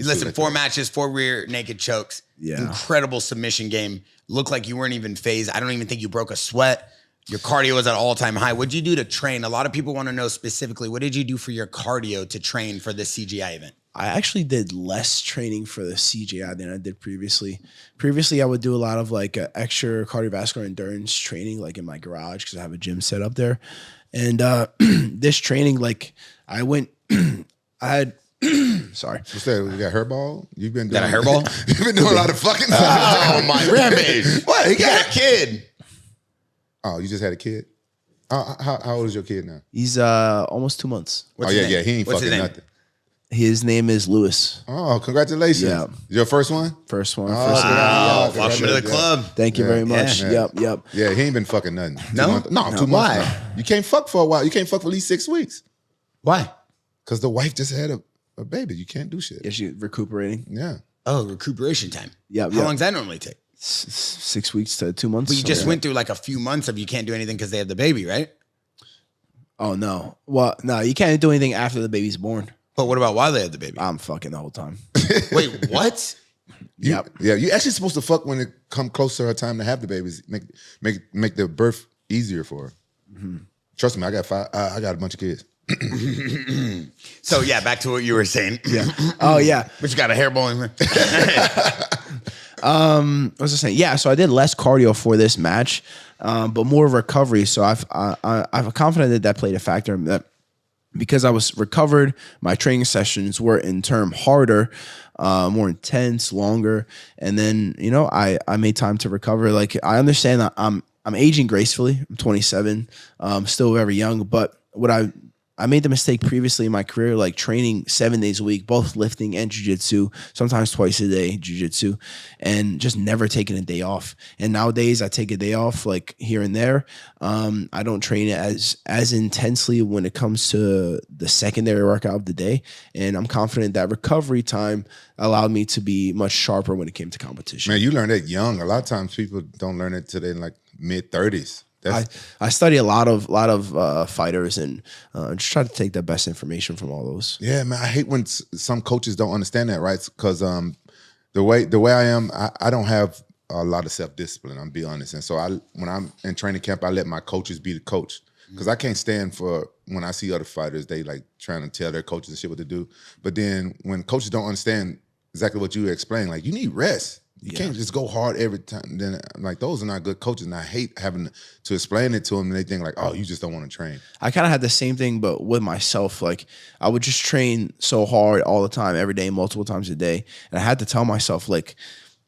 Listen, 4 matches, 4 rear naked chokes. Yeah. Incredible submission game. Looked like you weren't even phased. I don't even think you broke a sweat. Your cardio was at all-time high. What'd you do to train? A lot of people want to know specifically, what did you do for your cardio to train for this CJI event? I actually did less training for the CJI than I did previously. Previously, I would do a lot of like extra cardiovascular endurance training, like in my garage, because I have a gym set up there. And this training, like I went, I had, sorry. What's that? You got hairball? You've been doing Got a hairball? You've been doing a lot of fucking. Oh my Rampage! What? He got a kid. Oh, you just had a kid? How old is your kid now? He's almost 2 months. What's oh his yeah, name? yeah. He ain't What's his fucking name? nothing. His name is Lewis. Oh, congratulations! Yeah. Your first one? First one. Oh, First Wow, Yeah, welcome to the yeah. club. Thank you Yeah, very much. yeah. Yep. Yeah, he ain't been fucking nothing. No? 2 months. No, 2 months. Why? now. You can't fuck for a while. You can't fuck for at least 6 weeks. Why? Because the wife just had a baby. You can't do shit. Yeah, she's recuperating. Yeah. Oh, recuperation time. Yep. How long does that normally take? 6 weeks to 2 months. But you just went through like a few months of you can't do anything because they have the baby, right? Oh no. Well, no, you can't do anything after the baby's born. But what about while they have the baby? I'm fucking the whole time. Wait, what? Yeah, you're actually supposed to fuck when it come close to her time to have the babies. Make the birth easier for her. Mm-hmm. Trust me, I got 5. I got a bunch of kids. So yeah, back to what you were saying. Yeah. Oh yeah. But you got a hairball in there. What was I saying? Yeah. So I did less cardio for this match, but more recovery. So I'm confident that played a factor. That because I was recovered, my training sessions were in turn harder, more intense, longer, and then I made time to recover. Like I understand that I'm aging gracefully. I'm 27, still very young, but what I made the mistake previously in my career, like training 7 days a week, both lifting and jiu-jitsu, sometimes twice a day, jiu-jitsu, and just never taking a day off. And nowadays I take a day off like here and there. I don't train it as intensely when it comes to the secondary workout of the day. And I'm confident that recovery time allowed me to be much sharper when it came to competition. Man, you learned that young. A lot of times people don't learn it till they're in like mid-30s. I study a lot of fighters and just try to take the best information from all those. Yeah, man. I hate when some coaches don't understand that, right? Because the way I am, I don't have a lot of self-discipline. I'm be honest. And so when I'm in training camp, I let my coaches be the coach because I can't stand for when I see other fighters, they like trying to tell their coaches and shit what to do. But then when coaches don't understand exactly what you explain, like you need rest. You can't just go hard every time. Then like those are not good coaches, and I hate having to explain it to them. And they think like, oh, you just don't want to train. I kind of had the same thing, but with myself. Like I would just train so hard all the time, every day, multiple times a day, and I had to tell myself like,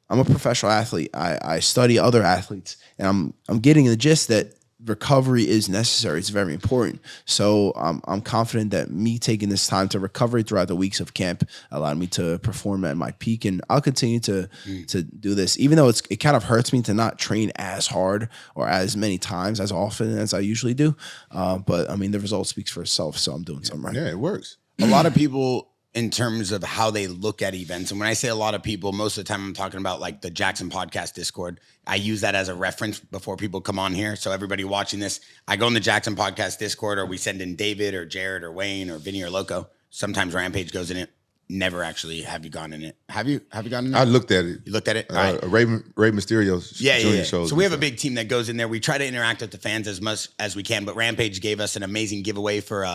I'm a professional athlete. I study other athletes, and I'm getting the gist that recovery is necessary. It's very important. So I'm confident that me taking this time to recover throughout the weeks of camp allowed me to perform at my peak, and I'll continue to do this, even though it kind of hurts me to not train as hard or as many times as often as I usually do. But I mean, the result speaks for itself, so I'm doing something right. Yeah, it works. A lot of people, in terms of how they look at events, and when I say a lot of people, most of the time I'm talking about like the JAXXON Podcast Discord. I use that as a reference before people come on here. So everybody watching this, I go in the JAXXON Podcast Discord, or we send in David or Jared or Wayne or Vinny or Loco. Sometimes Rampage goes in it. Never actually have you gone in it. Have you gone in it? I looked at it. You looked at it? All right. Ray Mysterio Jr. shows. So we have a big team that goes in there. We try to interact with the fans as much as we can, but Rampage gave us an amazing giveaway for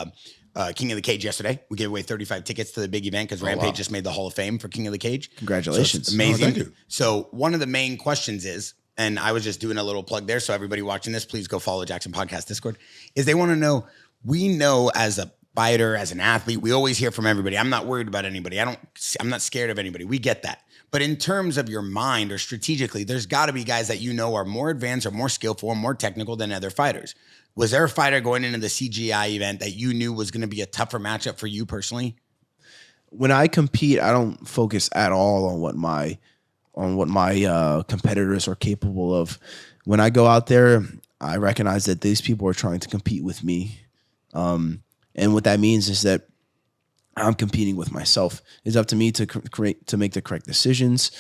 King of the Cage yesterday. We gave away 35 tickets to the big event because Rampage just made the Hall of Fame for King of the Cage. Congratulations. So amazing. Oh, thank you. So one of the main questions is, and I was just doing a little plug there, so everybody watching this, please go follow JAXXON Podcast Discord, is they want to know, we know as a fighter, as an athlete, we always hear from everybody. I'm not worried about anybody. I'm not scared of anybody. We get that. But in terms of your mind or strategically, there's got to be guys that you know are more advanced or more skillful or more technical than other fighters. Was there a fighter going into the CJI event that you knew was going to be a tougher matchup for you personally? When I compete, I don't focus at all on what my competitors are capable of. When I go out there, I recognize that these people are trying to compete with me. And what that means is that I'm competing with myself. It's up to me to make the correct decisions.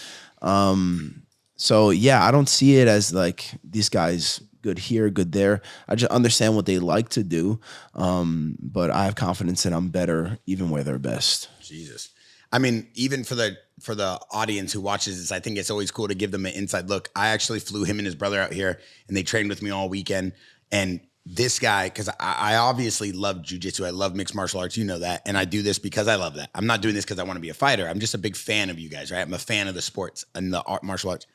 So yeah, I don't see it as like these guys good here, good there. I just understand what they like to do. But I have confidence that I'm better even where they're best. Jesus. I mean, even for the audience who watches this, I think it's always cool to give them an inside look. I actually flew him and his brother out here, and they trained with me all weekend. And this guy, because I obviously love jiu-jitsu, I love mixed martial arts, you know that, and I do this because I love that. I'm not doing this because I want to be a fighter. I'm just a big fan of you guys, right? I'm a fan of the sports and the martial arts.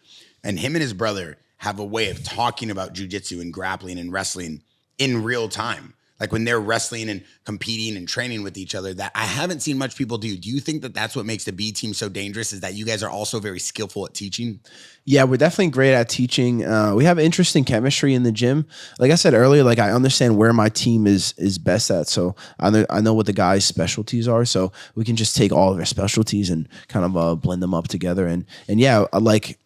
And him and his brother have a way of talking about jiu-jitsu and grappling and wrestling in real time. Like when they're wrestling and competing and training with each other, that I haven't seen much people do. Do you think that that's what makes the B team so dangerous, is that you guys are also very skillful at teaching? Yeah, we're definitely great at teaching. We have interesting chemistry in the gym. Like I said earlier, like I understand where my team is best at. So I know what the guys' specialties are. So we can just take all of their specialties and kind of blend them up together. And yeah, like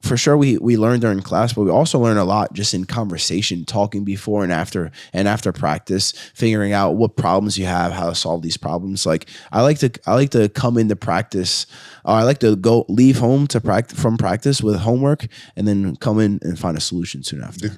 for sure we learn during class, but we also learn a lot just in conversation, talking before and after practice, figuring out what problems you have, how to solve these problems. Like I like to come into practice. I like to leave home from practice with homework, and then come in and find a solution soon after.